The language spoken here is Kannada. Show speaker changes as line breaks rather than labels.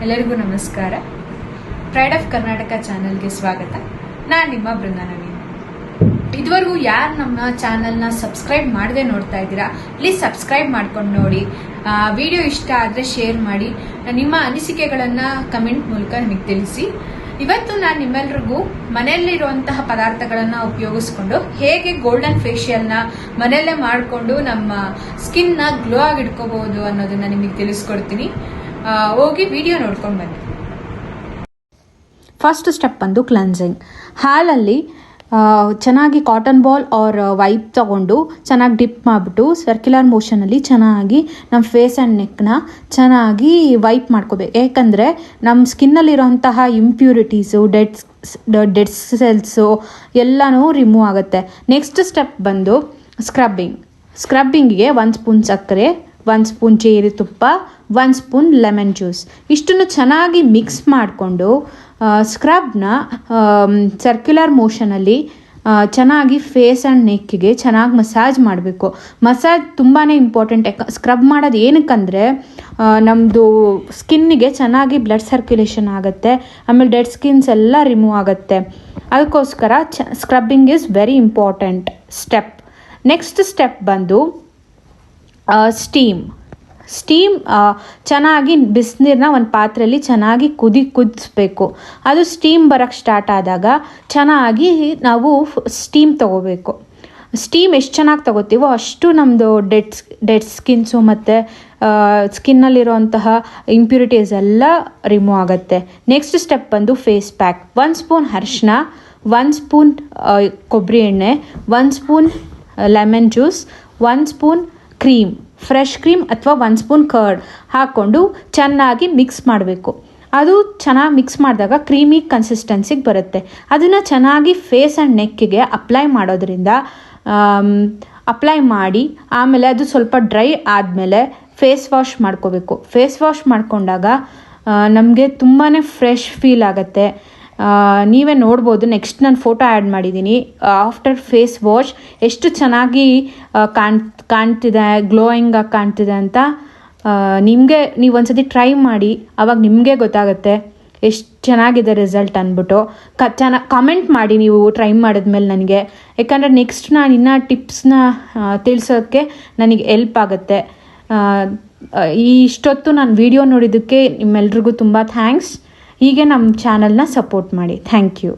ಎಲ್ಲರಿಗೂ ನಮಸ್ಕಾರ. ಪ್ರೈಡ್ ಆಫ್ ಕರ್ನಾಟಕ ಚಾನೆಲ್ಗೆ ಸ್ವಾಗತ. ನಾನು ನಿಮ್ಮ ಬೃಂದಾ ನವೀನ್. ಇದುವರೆಗೂ ಯಾರು ನಮ್ಮ ಚಾನೆಲ್ನ ಸಬ್ಸ್ಕ್ರೈಬ್ ಮಾಡದೆ ನೋಡ್ತಾ ಇದ್ದೀರಾ, ಪ್ಲೀಸ್ ಸಬ್ಸ್ಕ್ರೈಬ್ ಮಾಡ್ಕೊಂಡು ನೋಡಿ. ವಿಡಿಯೋ ಇಷ್ಟ ಆದರೆ ಶೇರ್ ಮಾಡಿ. ನಿಮ್ಮ ಅನಿಸಿಕೆಗಳನ್ನು ಕಮೆಂಟ್ ಮೂಲಕ ನಿಮಗೆ ತಿಳಿಸಿ. ಇವತ್ತು ನಾನು ನಿಮ್ಮೆಲ್ರಿಗೂ ಮನೆಯಲ್ಲಿರುವಂತಹ ಪದಾರ್ಥಗಳನ್ನು ಉಪಯೋಗಿಸ್ಕೊಂಡು ಹೇಗೆ ಗೋಲ್ಡನ್ ಫೇಶಿಯಲ್ನ ಮನೆಯಲ್ಲೇ ಮಾಡಿಕೊಂಡು ನಮ್ಮ ಸ್ಕಿನ್ನ ಗ್ಲೋ ಆಗಿ ಇಟ್ಕೋಬಹುದು ಅನ್ನೋದನ್ನ ನಿಮಗೆ ತಿಳಿಸ್ಕೊಡ್ತೀನಿ. ಹೋಗಿ ವಿಡಿಯೋ ನೋಡ್ಕೊಂಡು ಬನ್ನಿ.
ಫಸ್ಟ್ ಸ್ಟೆಪ್ ಬಂದು ಕ್ಲೆನ್ಸಿಂಗ್. ಹಾಲಲ್ಲಿ ಚೆನ್ನಾಗಿ ಕಾಟನ್ ಬಾಲ್ ಆರ್ ವೈಪ್ ತಗೊಂಡು ಚೆನ್ನಾಗಿ ಡಿಪ್ ಮಾಡಿಬಿಟ್ಟು ಸರ್ಕ್ಯುಲರ್ ಮೋಷನಲ್ಲಿ ಚೆನ್ನಾಗಿ ನಮ್ಮ ಫೇಸ್ ಆ್ಯಂಡ್ ನೆಕ್ನ ಚೆನ್ನಾಗಿ ವೈಪ್ ಮಾಡ್ಕೋಬೇಕು. ಏಕೆಂದರೆ ನಮ್ಮ ಸ್ಕಿನ್ನಲ್ಲಿರೋಂತಹ ಇಂಪ್ಯೂರಿಟೀಸು, ಡೆಡ್ ಸೆಲ್ಸು ಎಲ್ಲನೂ ರಿಮೂವ್ ಆಗುತ್ತೆ. ನೆಕ್ಸ್ಟ್ ಸ್ಟೆಪ್ ಬಂದು ಸ್ಕ್ರಬ್ಬಿಂಗಿಗೆ 1 ಸ್ಪೂನ್ ಸಕ್ಕರೆ, 1 ಸ್ಪೂನ್ ಜೇರಿ ತುಪ್ಪ, 1 ಸ್ಪೂನ್ ಲೆಮನ್ ಜ್ಯೂಸ್ ಇಷ್ಟನ್ನು ಚೆನ್ನಾಗಿ ಮಿಕ್ಸ್ ಮಾಡಿಕೊಂಡು ಸ್ಕ್ರಬ್ನ ಸರ್ಕ್ಯುಲರ್ ಮೋಷನಲ್ಲಿ ಚೆನ್ನಾಗಿ ಫೇಸ್ ಆ್ಯಂಡ್ ನೆಕ್ಕಿಗೆ ಚೆನ್ನಾಗಿ ಮಸಾಜ್ ಮಾಡಬೇಕು. ಮಸಾಜ್ ತುಂಬಾ ಇಂಪಾರ್ಟೆಂಟ್. ಸ್ಕ್ರಬ್ ಮಾಡೋದು ಏನಕ್ಕಂದರೆ ನಮ್ಮದು ಸ್ಕಿನ್ನಿಗೆ ಚೆನ್ನಾಗಿ ಬ್ಲಡ್ ಸರ್ಕ್ಯುಲೇಷನ್ ಆಗುತ್ತೆ, ಆಮೇಲೆ ಡೆಡ್ ಸ್ಕಿನ್ಸ್ ಎಲ್ಲ ರಿಮೂವ್ ಆಗುತ್ತೆ. ಅದಕ್ಕೋಸ್ಕರ scrubbing is very important step. Next step ಬಂದು ಸ್ಟೀಮ್ ಚೆನ್ನಾಗಿ ಬಿಸಿನೀರನ್ನ ಒಂದು ಪಾತ್ರೆಯಲ್ಲಿ ಚೆನ್ನಾಗಿ ಕುದಿಸ್ಬೇಕು. ಅದು ಸ್ಟೀಮ್ ಬರೋಕ್ಕೆ ಸ್ಟಾರ್ಟ್ ಆದಾಗ ಚೆನ್ನಾಗಿ ನಾವು ಸ್ಟೀಮ್ ತಗೋಬೇಕು. ಸ್ಟೀಮ್ ಎಷ್ಟು ಚೆನ್ನಾಗಿ ತಗೋತೀವೋ ಅಷ್ಟು ನಮ್ಮದು ಡೆಡ್ ಸ್ಕಿನ್ಸು ಮತ್ತು ಸ್ಕಿನ್ನಲ್ಲಿರುವಂತಹ ಇಂಪ್ಯೂರಿಟೀಸ್ ಎಲ್ಲ ರಿಮೂವ್ ಆಗುತ್ತೆ. ನೆಕ್ಸ್ಟ್ ಸ್ಟೆಪ್ ಬಂದು ಫೇಸ್ ಪ್ಯಾಕ್. 1 ಸ್ಪೂನ್ ಅರಿಶಿನ, 1 ಸ್ಪೂನ್ ಕೊಬ್ಬರಿ ಎಣ್ಣೆ, 1 spoon lemon juice, 1 spoon cream, fresh cream ಅಥವಾ 1 ಸ್ಪೂನ್ ಕರ್ಡ್ ಹಾಕ್ಕೊಂಡು ಚೆನ್ನಾಗಿ ಮಿಕ್ಸ್ ಮಾಡಬೇಕು. ಅದು ಚೆನ್ನಾಗಿ ಮಿಕ್ಸ್ ಮಾಡಿದಾಗ ಕ್ರೀಮಿ ಕನ್ಸಿಸ್ಟೆನ್ಸಿಗೆ ಬರುತ್ತೆ. ಅದನ್ನು ಚೆನ್ನಾಗಿ ಫೇಸ್ ಆ್ಯಂಡ್ ನೆಕ್ಕಿಗೆ ಅಪ್ಲೈ ಮಾಡಿ ಆಮೇಲೆ ಅದು ಸ್ವಲ್ಪ ಡ್ರೈ ಆದಮೇಲೆ ಫೇಸ್ ವಾಶ್ ಮಾಡ್ಕೋಬೇಕು. ಫೇಸ್ ವಾಶ್ ಮಾಡ್ಕೊಂಡಾಗ ನಮಗೆ ತುಂಬಾ ಫ್ರೆಶ್ ಫೀಲ್ ಆಗುತ್ತೆ. ನೀವೇ ನೋಡ್ಬೋದು, ನೆಕ್ಸ್ಟ್ ನಾನು ಫೋಟೋ ಆ್ಯಡ್ ಮಾಡಿದ್ದೀನಿ. ಆಫ್ಟರ್ ಫೇಸ್ ವಾಶ್ ಎಷ್ಟು ಚೆನ್ನಾಗಿ ಕಾಣ್ತಿದೆ, ಗ್ಲೋಯಿಂಗಾಗಿ ಕಾಣ್ತಿದೆ ಅಂತ ನಿಮಗೆ ನೀವು ಒಂದ್ಸತಿ ಟ್ರೈ ಮಾಡಿ, ಆವಾಗ ನಿಮಗೆ ಗೊತ್ತಾಗುತ್ತೆ ಎಷ್ಟು ಚೆನ್ನಾಗಿದೆ ರಿಸಲ್ಟ್ ಅಂದ್ಬಿಟ್ಟು. ಕಮೆಂಟ್ ಮಾಡಿ ನೀವು ಟ್ರೈ ಮಾಡಿದ್ಮೇಲೆ ನನಗೆ, ಯಾಕಂದರೆ ನೆಕ್ಸ್ಟ್ ನಾನು ಇನ್ನೂ ಟಿಪ್ಸ್ನ ತಿಳಿಸೋಕ್ಕೆ ನನಗೆ ಹೆಲ್ಪ್ ಆಗುತ್ತೆ. ಇಷ್ಟೊತ್ತು ನಾನು ವಿಡಿಯೋ ನೋಡಿದ್ದಕ್ಕೆ ನಿಮ್ಮೆಲ್ರಿಗೂ ತುಂಬ ಥ್ಯಾಂಕ್ಸ್. ಹೀಗೆ ನಮ್ಮ ಚಾನಲ್ನ ಸಪೋರ್ಟ್ ಮಾಡಿ. Thank you.